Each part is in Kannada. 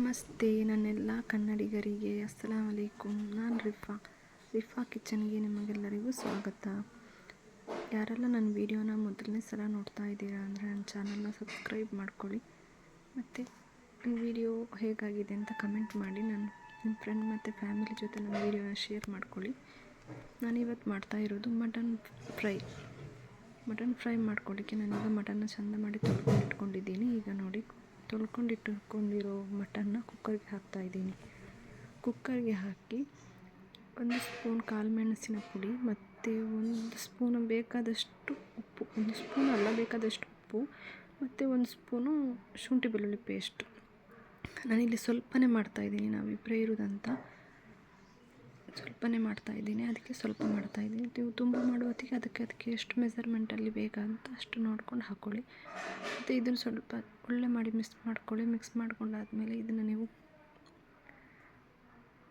ನಮಸ್ತೆ ನನ್ನೆಲ್ಲ ಕನ್ನಡಿಗರಿಗೆ ಅಸ್ಸಲಾಮ್ ಅಲೈಕುಮ್. ನಾನು ರಿಫಾ ಕಿಚನ್ಗೆ ನಿಮಗೆಲ್ಲರಿಗೂ ಸ್ವಾಗತ. ಯಾರೆಲ್ಲ ನನ್ನ ವೀಡಿಯೋನ ಮೊದಲನೇ ಸಲ ನೋಡ್ತಾ ಇದ್ದೀರಾ ಅಂದರೆ ನನ್ನ ಚಾನಲ್ನ ಸಬ್ಸ್ಕ್ರೈಬ್ ಮಾಡ್ಕೊಳ್ಳಿ. ಮತ್ತು ನನ್ನ ವೀಡಿಯೋ ಹೇಗಾಗಿದೆ ಅಂತ ಕಮೆಂಟ್ ಮಾಡಿ. ನಿಮ್ಮ ಫ್ರೆಂಡ್ ಮತ್ತು ಫ್ಯಾಮಿಲಿ ಜೊತೆ ನನ್ನ ವೀಡಿಯೋನ ಶೇರ್ ಮಾಡ್ಕೊಳ್ಳಿ. ನಾನಿವತ್ತು ಮಾಡ್ತಾ ಇರೋದು ಮಟನ್ ಫ್ರೈ ಮಾಡ್ಕೊಳ್ಳಿಕ್ಕೆ ನಾನೀಗ ಮಟನ್ನ ಚೆಂದ ಮಾಡಿ ತೊಳ್ಕೊಂಡಿಟ್ಕೊಂಡಿದ್ದೀನಿ. ಈಗ ನೋಡಿ, ತೊಳ್ಕೊಂಡಿಟ್ಟುಕೊಂಡಿರೋ ಮಟನ್ನ ಕುಕ್ಕರ್ಗೆ ಹಾಕ್ತಾಯಿದ್ದೀನಿ. ಕುಕ್ಕರ್ಗೆ ಹಾಕಿ 1 ಸ್ಪೂನ್ ಕಾಳು ಮೆಣಸಿನ ಪುಡಿ ಮತ್ತು 1 ಸ್ಪೂನ್ ಬೇಕಾದಷ್ಟು ಉಪ್ಪು, 1 ಸ್ಪೂನ್ ಅಲ್ಲ ಬೇಕಾದಷ್ಟು ಉಪ್ಪು ಮತ್ತು 1 ಸ್ಪೂನು ಶುಂಠಿ ಬೆಳ್ಳುಳ್ಳಿ ಪೇಸ್ಟ್. ನಾನಿಲ್ಲಿ ಸ್ವಲ್ಪನೇ ಮಾಡ್ತಾಯಿದ್ದೀನಿ, ನಾವಿಬ್ಬರೇ ಇರೋದಂತ ಸ್ವಲ್ಪನೇ ಮಾಡ್ತಾಯಿದ್ದೀನಿ, ಅದಕ್ಕೆ ಸ್ವಲ್ಪ ಮಾಡ್ತಾಯಿದ್ದೀನಿ. ನೀವು ತುಂಬ ಮಾಡುವತ್ತಿಗೆ ಅದಕ್ಕೆ ಎಷ್ಟು ಮೆಸರ್ಮೆಂಟಲ್ಲಿ ಬೇಕಂತ ಅಷ್ಟು ನೋಡ್ಕೊಂಡು ಹಾಕ್ಕೊಳ್ಳಿ. ಮತ್ತು ಇದನ್ನು ಸ್ವಲ್ಪ ಒಳ್ಳೆ ಮಾಡಿ ಮಿಕ್ಸ್ ಮಾಡ್ಕೊಂಡಾದ್ಮೇಲೆ ಇದನ್ನು ನೀವು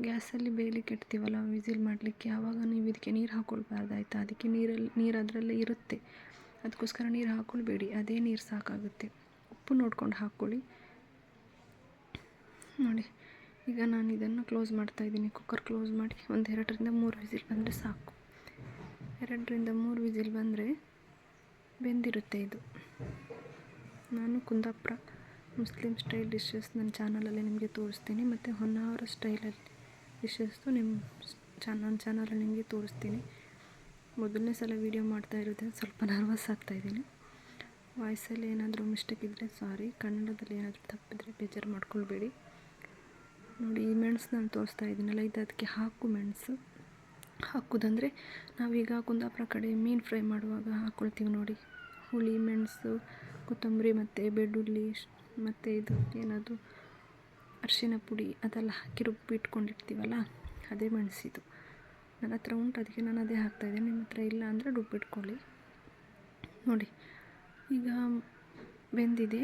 ಗ್ಯಾಸಲ್ಲಿ ಬೇಯಲಿಕ್ಕೆ ಇಡ್ತೀವಲ್ಲ, ವಿಸಿಲ್ ಮಾಡಲಿಕ್ಕೆ, ಆವಾಗ ನೀವು ಇದಕ್ಕೆ ನೀರು ಹಾಕ್ಕೊಳ್ಬಾರ್ದಾಯ್ತಾ. ಅದಕ್ಕೆ ನೀರು ಅದರಲ್ಲೇ ಇರುತ್ತೆ, ಅದಕ್ಕೋಸ್ಕರ ನೀರು ಹಾಕ್ಕೊಳ್ಬೇಡಿ, ಅದೇ ನೀರು ಸಾಕಾಗುತ್ತೆ. ಉಪ್ಪು ನೋಡ್ಕೊಂಡು ಹಾಕ್ಕೊಳ್ಳಿ. ನೋಡಿ, ಈಗ ನಾನು ಇದನ್ನು ಕ್ಲೋಸ್ ಮಾಡ್ತಾಯಿದ್ದೀನಿ. ಕುಕ್ಕರ್ ಕ್ಲೋಸ್ ಮಾಡಿ 2ರಿಂದ 3 ವಿಸಿಲ್ ಬಂದರೆ ಸಾಕು. 2ರಿಂದ 3 ವಿಸಿಲ್ ಬಂದರೆ ಬೆಂದಿರುತ್ತೆ ಇದು. ನಾನು ಕುಂದಾಪುರ ಮುಸ್ಲಿಂ ಸ್ಟೈಲ್ ಡಿಶಸ್ ನನ್ನ ಚಾನಲಲ್ಲಿ ನಿಮಗೆ ತೋರಿಸ್ತೀನಿ, ಮತ್ತು ಹೊನ್ನಾವರ ಸ್ಟೈಲಲ್ಲಿ ಡಿಶಸ್ಸು ನನ್ನ ಚಾನಲಲ್ಲಿ ನಿಮಗೆ ತೋರಿಸ್ತೀನಿ. ಮೊದಲನೇ ಸಲ ವೀಡಿಯೋ ಮಾಡ್ತಾ ಇರೋದ್ರಿಂದ ಸ್ವಲ್ಪ ನರ್ವಸ್ ಆಗ್ತಾಯಿದ್ದೀನಿ. ವಾಯ್ಸಲ್ಲಿ ಏನಾದರೂ ಮಿಸ್ಟೇಕ್ ಇದ್ದರೆ ಸಾರಿ, ಕನ್ನಡದಲ್ಲಿ ಏನಾದರೂ ತಪ್ಪಿದ್ರೆ ಬೇಜಾರು ಮಾಡ್ಕೊಳ್ಬೇಡಿ. ನೋಡಿ, ಈ ಮೆಣಸು ನಾನು ತೋರಿಸ್ತಾ ಇದ್ದೀನಲ್ಲ, ಇದು ಅದಕ್ಕೆ ಮೆಣಸು. ಹಾಕೋದಂದರೆ ನಾವೀಗ ಕುಂದಾಪುರ ಕಡೆ ಮೀನು ಫ್ರೈ ಮಾಡುವಾಗ ಹಾಕ್ಕೊಳ್ತೀವಿ ನೋಡಿ, ಹುಳಿ ಮೆಣಸು, ಕೊತ್ತಂಬರಿ ಮತ್ತು ಬೆಳ್ಳುಳ್ಳಿ ಮತ್ತು ಇದು ಏನದು ಅರಿಶಿನ ಪುಡಿ ಅದೆಲ್ಲ ಹಾಕಿ ರುಬ್ಬಿಟ್ಕೊಂಡಿರ್ತೀವಲ್ಲ, ಅದೇ ಮೆಣಸಿದು. ನನ್ನ ಹತ್ರ ಉಂಟು, ಅದಕ್ಕೆ ನಾನು ಅದೇ ಹಾಕ್ತಾಯಿದ್ದೀನಿ. ನಿಮ್ಮ ಹತ್ರ ಇಲ್ಲ ಅಂದರೆ ರುಬ್ಬಿಟ್ಕೊಳ್ಳಿ. ನೋಡಿ, ಈಗ ಬೆಂದಿದೆ.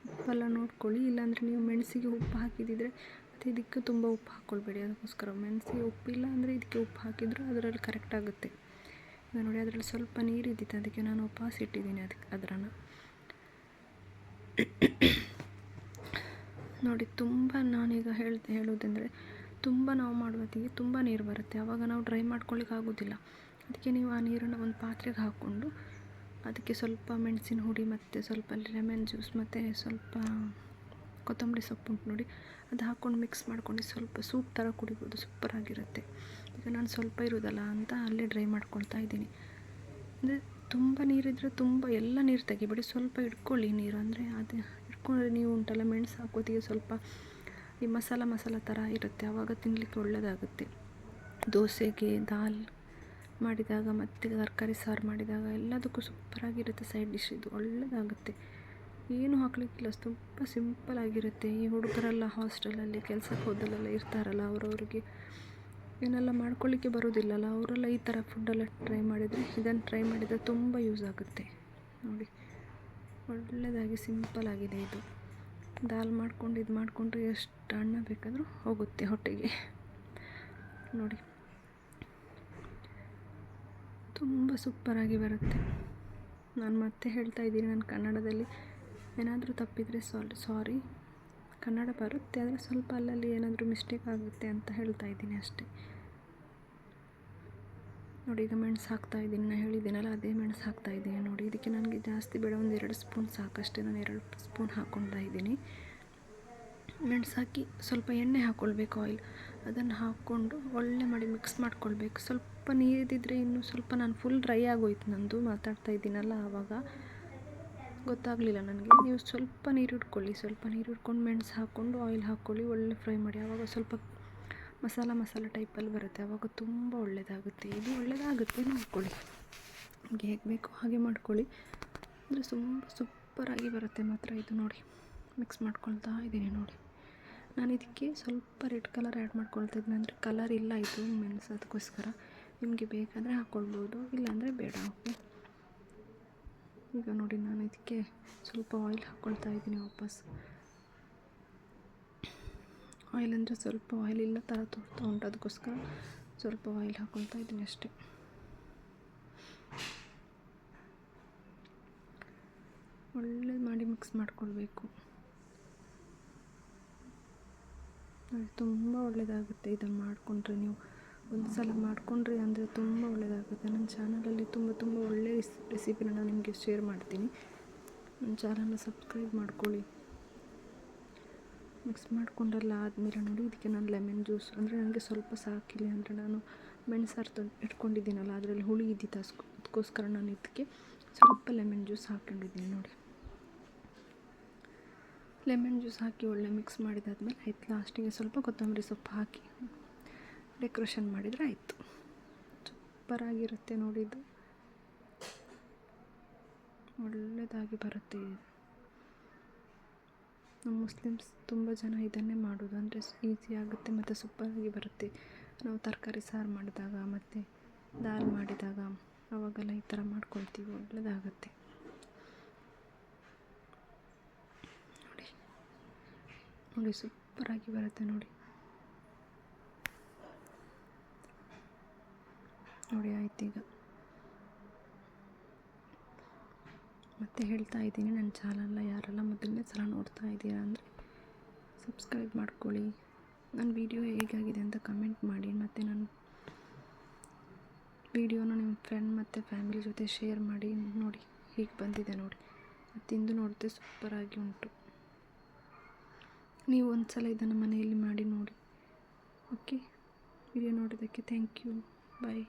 ಉಪ್ಪೆಲ್ಲ ನೋಡ್ಕೊಳ್ಳಿ, ಇಲ್ಲಾಂದರೆ ನೀವು ಮೆಣಸಿಗೆ ಉಪ್ಪು ಹಾಕಿದಿದ್ರೆ ಮತ್ತು ಇದಕ್ಕೆ ತುಂಬ ಉಪ್ಪು ಹಾಕ್ಕೊಳ್ಬೇಡಿ. ಅದಕ್ಕೋಸ್ಕರ ಮೆಣಸಿಗೆ ಉಪ್ಪಿಲ್ಲ ಅಂದರೆ ಇದಕ್ಕೆ ಉಪ್ಪು ಹಾಕಿದರೂ ಅದರಲ್ಲಿ ಕರೆಕ್ಟ್ ಆಗುತ್ತೆ. ಈಗ ನೋಡಿ, ಅದರಲ್ಲಿ ಸ್ವಲ್ಪ ನೀರಿದ್ದಿತ್ತು, ಅದಕ್ಕೆ ನಾನು ಉಪವಾಸ ಇಟ್ಟಿದ್ದೀನಿ ಅದನ್ನು. ನೋಡಿ, ತುಂಬ ನಾನೀಗ ಹೇಳೋದಂದರೆ ತುಂಬ ನಾವು ಮಾಡುವತ್ತಿಗೆ ತುಂಬ ನೀರು ಬರುತ್ತೆ, ಆವಾಗ ನಾವು ಡ್ರೈ ಮಾಡ್ಕೊಳ್ಳಿಕ್ಕೆ ಆಗೋದಿಲ್ಲ. ಅದಕ್ಕೆ ನೀವು ಆ ನೀರನ್ನು ಒಂದು ಪಾತ್ರೆಗೆ ಹಾಕ್ಕೊಂಡು ಅದಕ್ಕೆ ಸ್ವಲ್ಪ ಮೆಣಸಿನ ಹುಡಿ ಮತ್ತು ಸ್ವಲ್ಪ ಲೆಮನ್ ಜ್ಯೂಸ್ ಮತ್ತು ಸ್ವಲ್ಪ ಕೊತ್ತಂಬರಿ ಸೊಪ್ಪು ಉಂಟು ನೋಡಿ, ಅದು ಹಾಕ್ಕೊಂಡು ಮಿಕ್ಸ್ ಮಾಡ್ಕೊಂಡು ಸ್ವಲ್ಪ ಸೂಪ್ ಥರ ಕುಡಿಬೋದು, ಸೂಪರಾಗಿರುತ್ತೆ. ಈಗ ನಾನು ಸ್ವಲ್ಪ ಇರೋದಲ್ಲ ಅಂತ ಅಲ್ಲೇ ಡ್ರೈ ಮಾಡ್ಕೊಳ್ತಾ ಇದ್ದೀನಿ. ಅಂದರೆ ತುಂಬ ನೀರಿದ್ದರೆ ಎಲ್ಲ ನೀರು ತೆಗಿಬೇಡಿ, ಸ್ವಲ್ಪ ಇಟ್ಕೊಳ್ಳಿ ನೀರು. ಅಂದರೆ ಅದು ಇಟ್ಕೊಂಡ್ರೆ ನೀವು ಉಂಟಲ್ಲ, ಮೆಣಸು ಹಾಕೋತಿಗೆ ಸ್ವಲ್ಪ ಈ ಮಸಾಲ ಥರ ಇರುತ್ತೆ, ಆವಾಗ ತಿನ್ನಲಿಕ್ಕೆ ಒಳ್ಳೆಯದಾಗುತ್ತೆ. ದೋಸೆಗೆ, ದಾಲ್ ಮಾಡಿದಾಗ ಮತ್ತು ತರಕಾರಿ ಸಾರು ಮಾಡಿದಾಗ ಎಲ್ಲದಕ್ಕೂ ಸೂಪರಾಗಿರುತ್ತೆ. ಸೈಡ್ ಡಿಶ್ ಇದು ಒಳ್ಳೆಯದಾಗುತ್ತೆ, ಏನು ಹಾಕಲಿಕ್ಕಿಲ್ಲ, ತುಂಬ ಸಿಂಪಲಾಗಿರುತ್ತೆ. ಈ ಹುಡುಗರೆಲ್ಲ ಹಾಸ್ಟೆಲಲ್ಲಿ ಕೆಲಸಕ್ಕೆ ಹೋದಲ್ಲೆಲ್ಲ ಇರ್ತಾರಲ್ಲ, ಅವ್ರಿಗೆ ಏನೆಲ್ಲ ಮಾಡ್ಕೊಳ್ಳಿಕ್ಕೆ ಬರೋದಿಲ್ಲಲ್ಲ, ಅವರೆಲ್ಲ ಈ ಥರ ಫುಡ್ಡೆಲ್ಲ ಇದನ್ನು ಟ್ರೈ ಮಾಡಿದರೆ ತುಂಬ ಯೂಸ್ ಆಗುತ್ತೆ. ನೋಡಿ, ಒಳ್ಳೆಯದಾಗಿ ಸಿಂಪಲಾಗಿದೆ ಇದು. ದಾಲ್ ಮಾಡ್ಕೊಂಡು ಇದು ಮಾಡಿಕೊಂಡ್ರೆ ಎಷ್ಟು ಅನ್ನ ಬೇಕಾದರೂ ಹೋಗುತ್ತೆ ಹೊಟ್ಟೆಗೆ. ನೋಡಿ, ತುಂಬ ಸೂಪರಾಗಿ ಬರುತ್ತೆ. ನಾನು ಮತ್ತೆ ಹೇಳ್ತಾ ಇದ್ದೀನಿ, ನನ್ನ ಕನ್ನಡದಲ್ಲಿ ಏನಾದರೂ ತಪ್ಪಿದರೆ ಸಾರಿ. ಕನ್ನಡ ಬರುತ್ತೆ, ಆದರೆ ಸ್ವಲ್ಪ ಅಲ್ಲಲ್ಲಿ ಏನಾದರೂ ಮಿಸ್ಟೇಕ್ ಆಗುತ್ತೆ ಅಂತ ಹೇಳ್ತಾ ಇದ್ದೀನಿ ಅಷ್ಟೇ. ನೋಡಿ, ಈಗ ಮೆಣಸು ಹಾಕ್ತಾಯಿದ್ದೀನಿ, ನಾನು ಹೇಳಿದ್ದೀನಲ್ಲ ಅದೇ ಮೆಣಸು ಹಾಕ್ತಾಯಿದ್ದೀನಿ. ನೋಡಿ, ಇದಕ್ಕೆ ನನಗೆ ಜಾಸ್ತಿ ಬೇಡ, 2 ಸ್ಪೂನ್ ಸಾಕಷ್ಟೇ. ನಾನು 2 ಸ್ಪೂನ್ ಹಾಕ್ಕೊಳ್ತಾ ಇದ್ದೀನಿ. ಮೆಣಸು ಹಾಕಿ ಸ್ವಲ್ಪ ಎಣ್ಣೆ ಹಾಕ್ಕೊಳ್ಬೇಕು, ಆಯಿಲ್, ಅದನ್ನು ಹಾಕ್ಕೊಂಡು ಒಳ್ಳೆ ಮಾಡಿ ಮಿಕ್ಸ್ ಮಾಡ್ಕೊಳ್ಬೇಕು. ಸ್ವಲ್ಪ ನೀರಿದ್ದಿದ್ರೆ ಇನ್ನೂ ಸ್ವಲ್ಪ, ನಾನು ಫುಲ್ ಡ್ರೈ ಆಗೋಯ್ತು ನಂದು ಮಾತಾಡ್ತಾ ಇದ್ದೀನಲ್ಲ, ಆವಾಗ ಗೊತ್ತಾಗಲಿಲ್ಲ ನನಗೆ. ನೀವು ಸ್ವಲ್ಪ ನೀರು ಇಟ್ಕೊಳ್ಳಿ, ಸ್ವಲ್ಪ ನೀರು ಇಟ್ಕೊಂಡು ಮೆಣಸು ಹಾಕ್ಕೊಂಡು ಆಯಿಲ್ ಹಾಕ್ಕೊಳ್ಳಿ, ಒಳ್ಳೆ ಫ್ರೈ ಮಾಡಿ. ಆವಾಗ ಸ್ವಲ್ಪ ಮಸಾಲ ಟೈಪಲ್ಲಿ ಬರುತ್ತೆ, ಆವಾಗ ತುಂಬ ಒಳ್ಳೆಯದಾಗುತ್ತೆ. ಇದು ಒಳ್ಳೆಯದಾಗುತ್ತೆ, ನೋಡ್ಕೊಳ್ಳಿ. ನಿಮಗೆ ಹೇಗೆ ಬೇಕೋ ಹಾಗೆ ಮಾಡ್ಕೊಳ್ಳಿ, ಅಂದರೆ ಸೂಪರಾಗಿ ಬರುತ್ತೆ ಮಾತ್ರ ಇದು. ನೋಡಿ, ಮಿಕ್ಸ್ ಮಾಡ್ಕೊಳ್ತಾ ಇದ್ದೀನಿ. ನೋಡಿ, ನಾನು ಇದಕ್ಕೆ ಸ್ವಲ್ಪ ರೆಡ್ ಕಲರ್ ಆ್ಯಡ್ ಮಾಡ್ಕೊಳ್ತಾ ಇದ್ದೀನಿ, ಅಂದರೆ ಕಲರ್ ಇಲ್ಲ ಇದು ಮೆಣಸು, ಅದಕ್ಕೋಸ್ಕರ. ನಿಮಗೆ ಬೇಕಾದರೆ ಹಾಕ್ಕೊಳ್ಬೋದು, ಇಲ್ಲಾಂದರೆ ಬೇಡ. ಓಕೆ, ಈಗ ನೋಡಿ, ನಾನು ಇದಕ್ಕೆ ಸ್ವಲ್ಪ ಆಯಿಲ್ ಹಾಕ್ಕೊಳ್ತಾ ಇದ್ದೀನಿ ವಾಪಸ್. ಆಯಿಲ್ ಅಂದರೆ ಸ್ವಲ್ಪ ಆಯಿಲ್ ಇಲ್ಲ ಥರ ತೋರ್ತಾ ಉಂಟು, ಅದಕ್ಕೋಸ್ಕರ ಸ್ವಲ್ಪ ಆಯಿಲ್ ಹಾಕ್ಕೊಳ್ತಾ ಇದ್ದೀನಿ ಅಷ್ಟೇ. ಒಳ್ಳೆ ಮಾಡಿ ಮಿಕ್ಸ್ ಮಾಡ್ಕೊಳ್ಬೇಕು. ನೋಡಿ ತುಂಬ ಒಳ್ಳೆಯದಾಗುತ್ತೆ ಇದನ್ನು ಮಾಡಿಕೊಂಡ್ರೆ. ನೀವು ಒಂದು ಸಲ ಮಾಡಿಕೊಂಡ್ರಿ ಅಂದರೆ ತುಂಬ ಒಳ್ಳೆಯದಾಗುತ್ತೆ. ನನ್ನ ಚಾನಲಲ್ಲಿ ತುಂಬ ಒಳ್ಳೆಯ ರೆಸಿಪಿನ ನಾನು ನಿಮಗೆ ಶೇರ್ ಮಾಡ್ತೀನಿ. ನನ್ನ ಚಾನಲ್ನ ಸಬ್ಸ್ಕ್ರೈಬ್ ಮಾಡ್ಕೊಳ್ಳಿ. ಮಿಕ್ಸ್ ಮಾಡಿಕೊಂಡೆಲ್ಲ ಆದಮೇಲೆ ನೋಡಿ ಇದಕ್ಕೆ ನಾನು ಲೆಮನ್ ಜ್ಯೂಸ್, ಅಂದರೆ ನನಗೆ ಸ್ವಲ್ಪ ಸಾಕಿಲ್ಲ ಅಂದರೆ ನಾನು ಮೆಣಸಾರು ಇಟ್ಕೊಂಡಿದ್ದೀನಲ್ಲ ಅದರಲ್ಲಿ ಹುಳಿ ಇದ್ದಿತ್ತು, ಅದಕ್ಕೋಸ್ಕರ ನಾನು ಇದಕ್ಕೆ ಸ್ವಲ್ಪ ಲೆಮನ್ ಜ್ಯೂಸ್ ಹಾಕ್ಕೊಂಡಿದ್ದೀನಿ. ನೋಡಿ ಲೆಮನ್ ಜ್ಯೂಸ್ ಹಾಕಿ ಒಳ್ಳೆ ಮಿಕ್ಸ್ ಮಾಡಿದಾದ್ಮೇಲೆ ಆಯ್ತು, ಲಾಸ್ಟಿಗೆ ಸ್ವಲ್ಪ ಕೊತ್ತಂಬರಿ ಸೊಪ್ಪು ಹಾಕಿ ಡೆಕೋರೇಷನ್ ಮಾಡಿದರೆ ಆಯಿತು. ಸೂಪರಾಗಿರುತ್ತೆ ನೋಡಿ, ಇದು ಒಳ್ಳೆಯದಾಗಿ ಬರುತ್ತೆ. ನಮ್ಮ ಮುಸ್ಲಿಮ್ಸ್ ತುಂಬ ಜನ ಇದನ್ನೇ ಮಾಡೋದು, ಅಂದರೆ ಈಸಿ ಆಗುತ್ತೆ ಮತ್ತು ಸೂಪರಾಗಿ ಬರುತ್ತೆ. ನಾವು ತರಕಾರಿ ಸಾರು ಮಾಡಿದಾಗ ಮತ್ತು ದಾಲ್ ಮಾಡಿದಾಗ ಅವಾಗೆಲ್ಲ ಈ ಥರ ಮಾಡ್ಕೊಳ್ತೀವಿ, ಒಳ್ಳೆಯದಾಗುತ್ತೆ. ನೋಡಿ ಸೂಪರಾಗಿ ಬರುತ್ತೆ ನೋಡಿ. ನೋಡಿ ಆಯ್ತು. ಈಗ ಮತ್ತೆ ಹೇಳ್ತಾ ಇದ್ದೀನಿ, ನನ್ನ ಚಾನಲ್ನ ಯಾರೆಲ್ಲ ಮೊದಲನೇ ಸಲ ನೋಡ್ತಾ ಇದ್ದೀರಾ ಅಂದರೆ ಸಬ್ಸ್ಕ್ರೈಬ್ ಮಾಡ್ಕೊಳ್ಳಿ. ನನ್ನ ವಿಡಿಯೋ ಹೇಗಾಗಿದೆ ಅಂತ ಕಮೆಂಟ್ ಮಾಡಿ, ಮತ್ತು ನನ್ನ ವಿಡಿಯೋನ ನಿಮ್ಮ ಫ್ರೆಂಡ್ ಮತ್ತು ಫ್ಯಾಮಿಲಿ ಜೊತೆ ಶೇರ್ ಮಾಡಿ. ನೋಡಿ ಹೀಗೆ ಬಂದಿದೆ ನೋಡಿ, ತಿಂದು ನೋಡಿದ್ರೆ ಸೂಪರಾಗಿ ಉಂಟು. ನೀವು ಒಂದು ಸಲ ಇದನ್ನು ಮನೆಯಲ್ಲಿ ಮಾಡಿ ನೋಡಿ. ಓಕೆ, ವಿಡಿಯೋ ನೋಡೋದಕ್ಕೆ ಥ್ಯಾಂಕ್ ಯು. ಬಾಯ್.